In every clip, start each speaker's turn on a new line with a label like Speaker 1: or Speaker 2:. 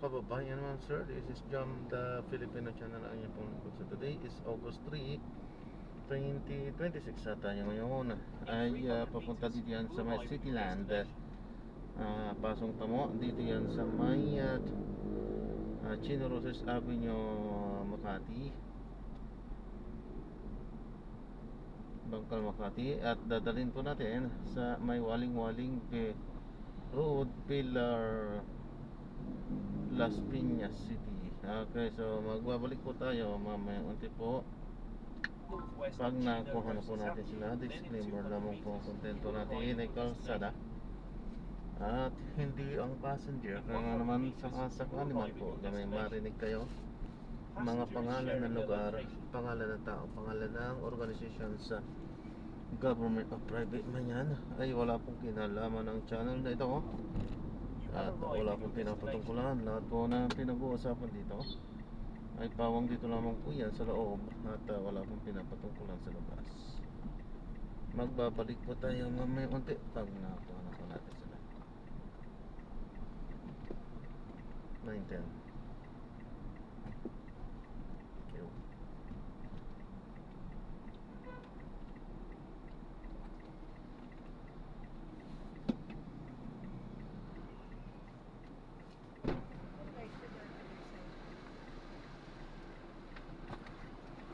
Speaker 1: kababayan naman sir, this is Jam the Filipino channel ang inyong pong. So today is August 3, 2026 at tayo ngayon ay papunta dito yan sa may Cityland. Pasong tamo dito yan sa may Chino Roses Avenue, Makati, Bangkal, Makati. At dadalhin po natin sa may Waling-Waling Road, Pilar, Las Piñas City. Okay, so magbabalik po tayo mamaya unti po pag nakuha na po natin sila. Disclaimer lamang po ang kontento natin ay kalsada at hindi ang passenger. Kaya nga naman sakali man po na may marinig kayo mga pangalan ng lugar, pangalan ng tao, pangalan ng organisasyon sa government o private man yan, ay wala pong kinalaman ng channel na ito. At wala pong pinapatungkulan. Lahat po na pinag-uusapan dito ay pawang dito lamang po yan sa loob. At wala pong pinapatungkulan sa labas. Magbabalik po tayo mamaya unti pag nakuha na po natin sila. 9:10.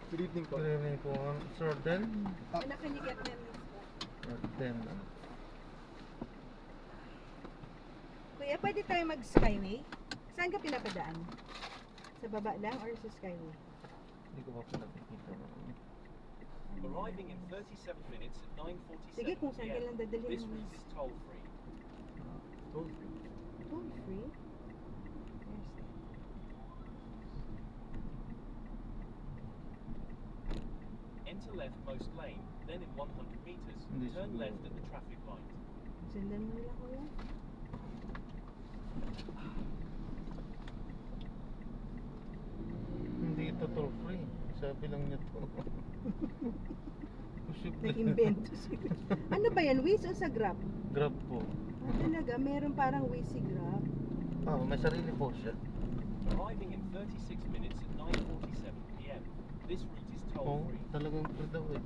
Speaker 2: Good evening po.
Speaker 1: Good evening po, Sir Den.
Speaker 3: Can you get them this one?
Speaker 1: Den.
Speaker 3: Kuya, pwede tayo mag-skyway? Saan ka pinapadaan? Sa baba lang or sa skyway?
Speaker 1: Hindi ko pa po nakikita.
Speaker 4: Arriving in 37 minutes at 9:47
Speaker 3: Sige, kung saan ka lang dadalhin
Speaker 4: This
Speaker 3: mo.
Speaker 4: route is toll free.
Speaker 1: Toll
Speaker 3: Toll free? Where's that?
Speaker 4: Enter leftmost lane, then in 100 meters,
Speaker 1: Hindi
Speaker 4: turn
Speaker 1: siguro.
Speaker 4: left at the traffic light.
Speaker 3: Sundan mo nila, kuya.
Speaker 1: Hindi ito toll free. Sabi lang niya to.
Speaker 3: Nag-invento sila. Ano ba yan? Waze o sa Grab?
Speaker 1: Grab po.
Speaker 3: Ah, talaga? Meron parang Waze si Grab.
Speaker 1: May sarili po siya.
Speaker 4: Arriving in 36 minutes at 9:47 p.m. This route is toll free.
Speaker 1: Talagang free daw eh.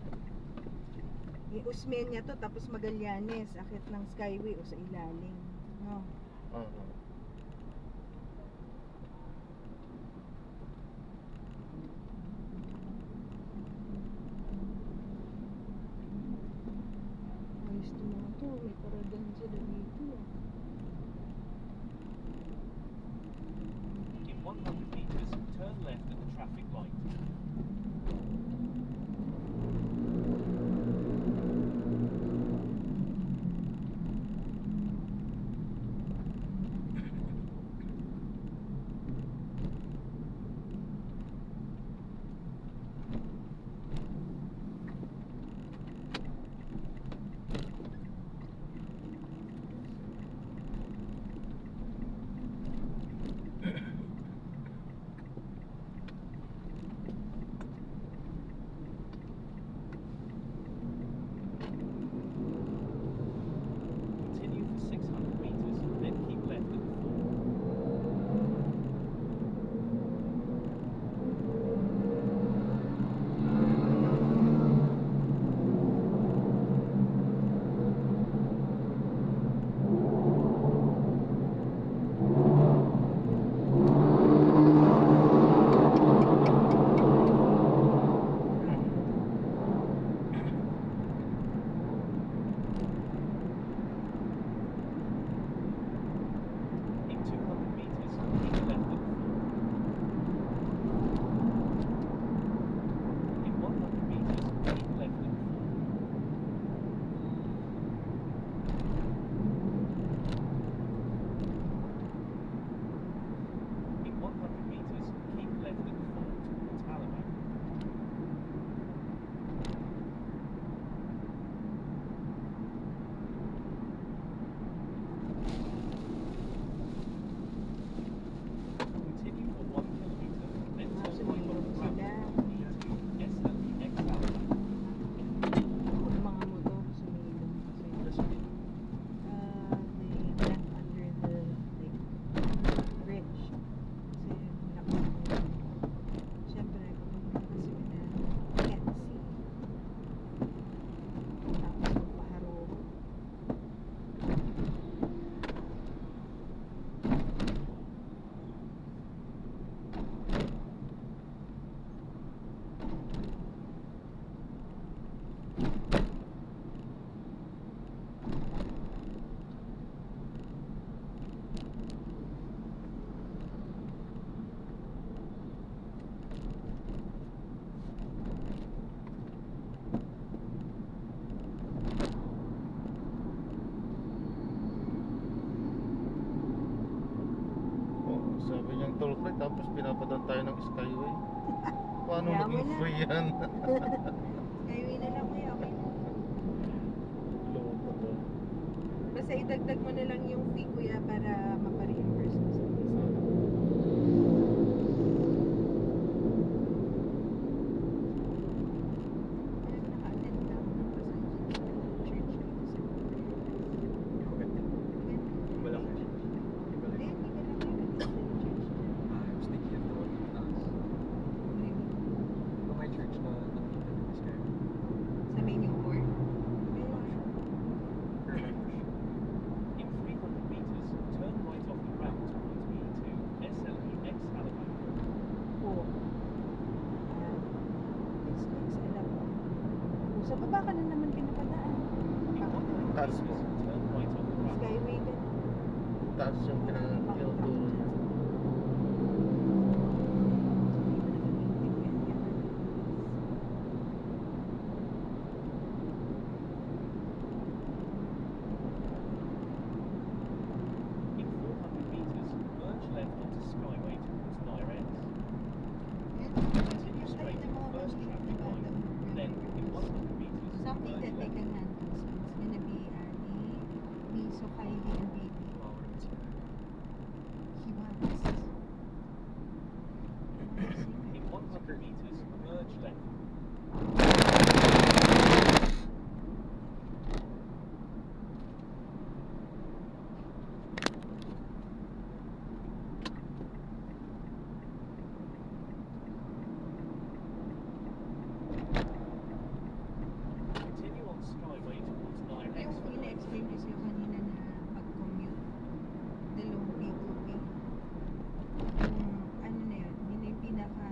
Speaker 3: I-Usmeña to, tapos Magallanes. Akit ng skyway o sa ilalim. No?
Speaker 1: Oo.
Speaker 3: Ayos to mga to. May paradan sila dito.
Speaker 4: In 100 meters, turn left at the traffic light.
Speaker 1: Sabi niyang toll free tapos pinapadaan tayo ng Skyway. Paano
Speaker 3: Kaya
Speaker 1: naging
Speaker 3: wala.
Speaker 1: free yan?
Speaker 3: Skyway na lang kuya, okay na.
Speaker 1: Loko to.
Speaker 3: Basta idagdag mo na lang yung fee kuya para mapa-reimburse mo sa visa. Alam, naka-attend lang ng Pasan Church dito sa
Speaker 2: Maganda. Malaki.
Speaker 3: Hindi, hindi ka lang kayo nandito sa church na.
Speaker 2: I was thinking of the one in taas. Pero may church na nakikita ng Skyway.
Speaker 3: Sa main yung board.
Speaker 2: Pero may push.
Speaker 4: In 300 meters, turn right off the ramp towards E2, SLEX Alabama.
Speaker 3: Oo. It's next, alam mo. Sa baba ka na naman pinapadaan.
Speaker 4: In 100
Speaker 1: Taas
Speaker 4: meters,
Speaker 1: mo.
Speaker 4: turn right off the ramp.
Speaker 3: Skyway ka.
Speaker 1: Taas yung tinuturo niya.
Speaker 4: In 400 meters, merge left onto Skyway towards Nair X. Continue straight to the first traffic light. Then, in 100 meters,
Speaker 3: Something that
Speaker 4: merge
Speaker 3: they
Speaker 4: left.
Speaker 3: can handle. So it's gonna be me, so Kylie and baby.
Speaker 2: Wow, we're in Skyway.
Speaker 3: He wants.
Speaker 4: In 100 meters, merge left. Continue on Skyway towards Nair X.
Speaker 3: Yung ina-explain ko sa'yo kanina na pag-commute, dalawang B2B. Yung ano na yun, yun na yung pinaka,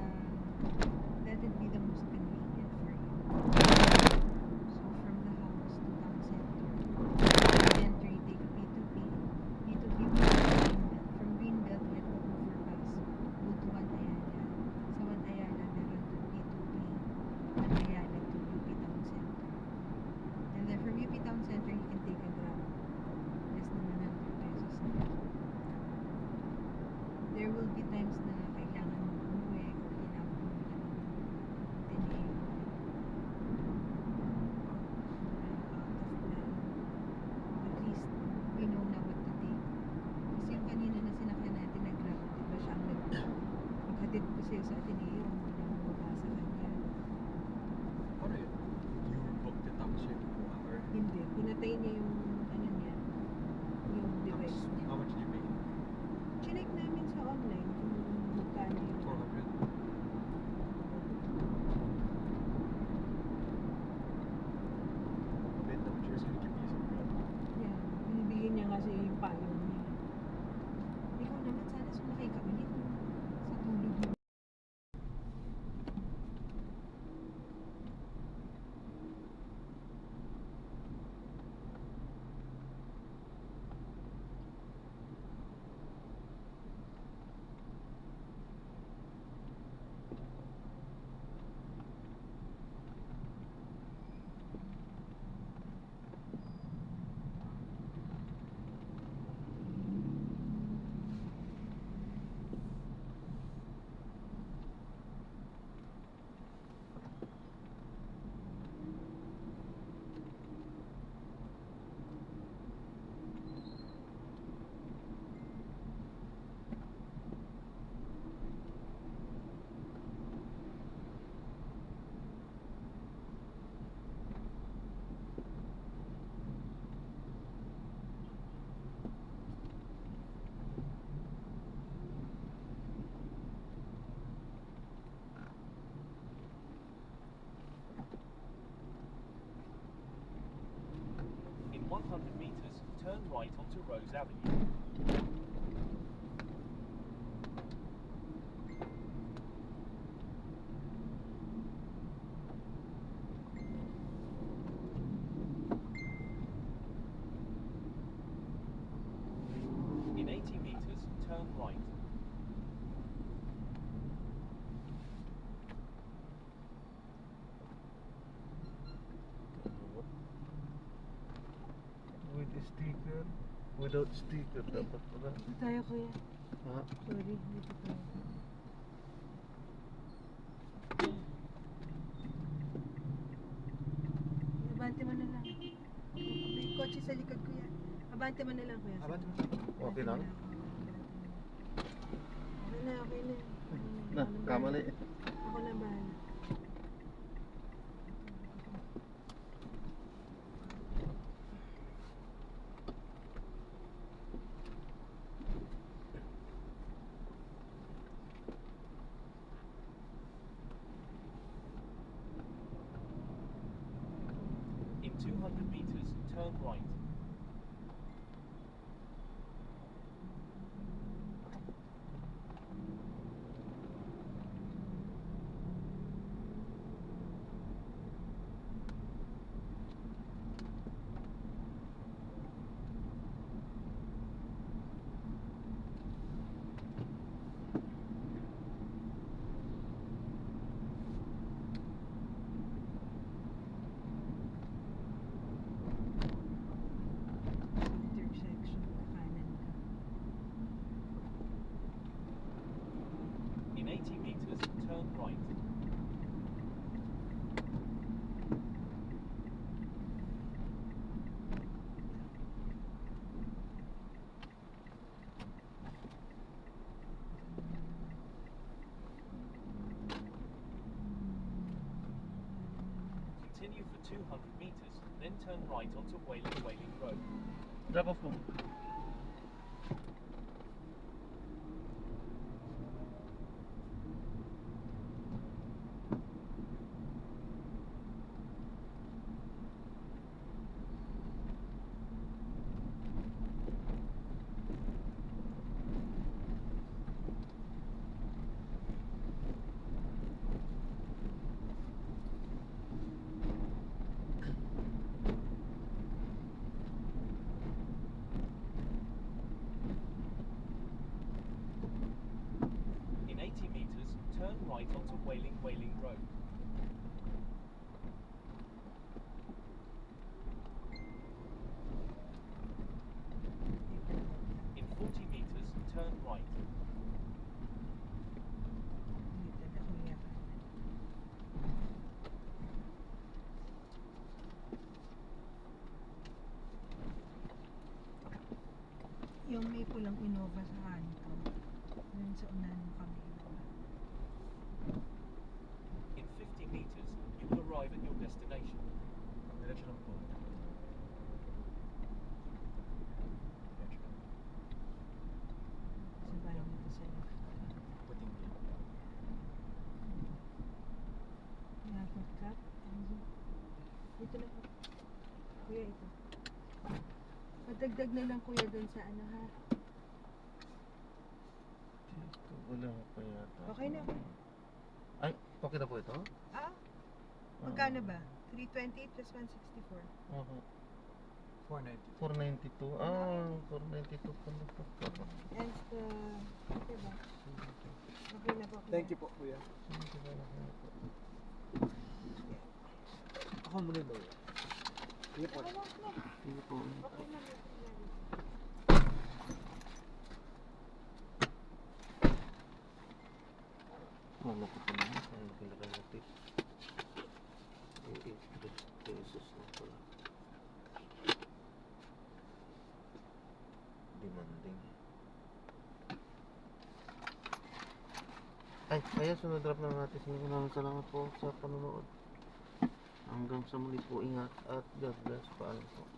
Speaker 3: that would be the most convenient for you. So from the house to town center. Center, you take a B2B. B2B will go to Greenbelt. From Greenbelt, get the overpass. Go to Wantayala. Sa Wantayala, meron to B2B. Wantayala to UP Town Center. And then from UP Town Center, you can take a Grab. Less than 100 pesos na yun. There will be times na kailangan mo umuwi or kailangan mo lang 10 a.m. At least, we know na what to take. Kasi yung kanina na sinakyan natin na Grab, diba siya ang maghatid ko sa'yo sa Ateneo, hindi na mababa sa kanya.
Speaker 2: Ano yun? You booked it tapos yun kumuha or
Speaker 3: Hindi, pinatay niya yung ano niya, yung device
Speaker 2: tapos
Speaker 3: niya.
Speaker 2: how much did you pay?
Speaker 3: Chinek namin sa online kung magkano yung
Speaker 2: 400? Wait, I'm sure it's gonna give me some good.
Speaker 3: yeah, binibigyan niya nga sa'yo yung payo niya. Ikaw naman, sana sumakay ka ulit sa tulog mo.
Speaker 4: In 100 meters, turn right onto Rose Avenue. In 80 meters, turn right.
Speaker 1: With sticker, without sticker dapat pala.
Speaker 3: Ito tayo kuya.
Speaker 1: Ha?
Speaker 3: Sorry, hindi ko to. Abante mo na lang. May kotse sa likod kuya. Abante mo na lang kuya.
Speaker 2: Abante mo.
Speaker 1: Okay lang?
Speaker 3: Okay na, okay na.
Speaker 1: Na, kamali.
Speaker 3: Ako na bahala.
Speaker 4: In 200 meters, turn right.
Speaker 3: Intersection, kanan ka.
Speaker 4: In 80 meters, turn right. Continue for 200 meters, then turn right onto Wailing Road.
Speaker 1: Drop off mo.
Speaker 4: In 80 meters, turn right onto Wailing Road. In 40 meters, turn right.
Speaker 3: Dito na kuya. Yung may pulang Innova sa kanto. Doon sa unahan mo kami.
Speaker 4: In 50 meters, you will arrive at your destination.
Speaker 2: Diretso lang po. Diretso lang.
Speaker 3: Sabayan natin sa left.
Speaker 2: Puting din.
Speaker 3: Airport cap. Dito na po. Kuya, ito. Madagdag na lang kuya doon sa ano ha.
Speaker 1: Dito, wala pa yata.
Speaker 3: Okay na.
Speaker 1: Ay, okay na po ito?
Speaker 3: Ah, magkano ba? 328 plus 164.
Speaker 1: Aha.
Speaker 2: 490.
Speaker 1: 492. Ah, 492 pala ito.
Speaker 3: And the... Okay ba? Okay na po kuya.
Speaker 2: Thank you po, kuya. Ako muna daw. Sige po.
Speaker 3: Okay na.
Speaker 1: Sige po.
Speaker 3: Okay na.
Speaker 1: Ano ko pa naman? Ano pinaka-natin? 8 pesos na pala. Demanding. Ay, kaya sunod drop na natin. Maraming salamat po sa panonood. Hanggang sa muli po, ingat at God bless. Paalam po.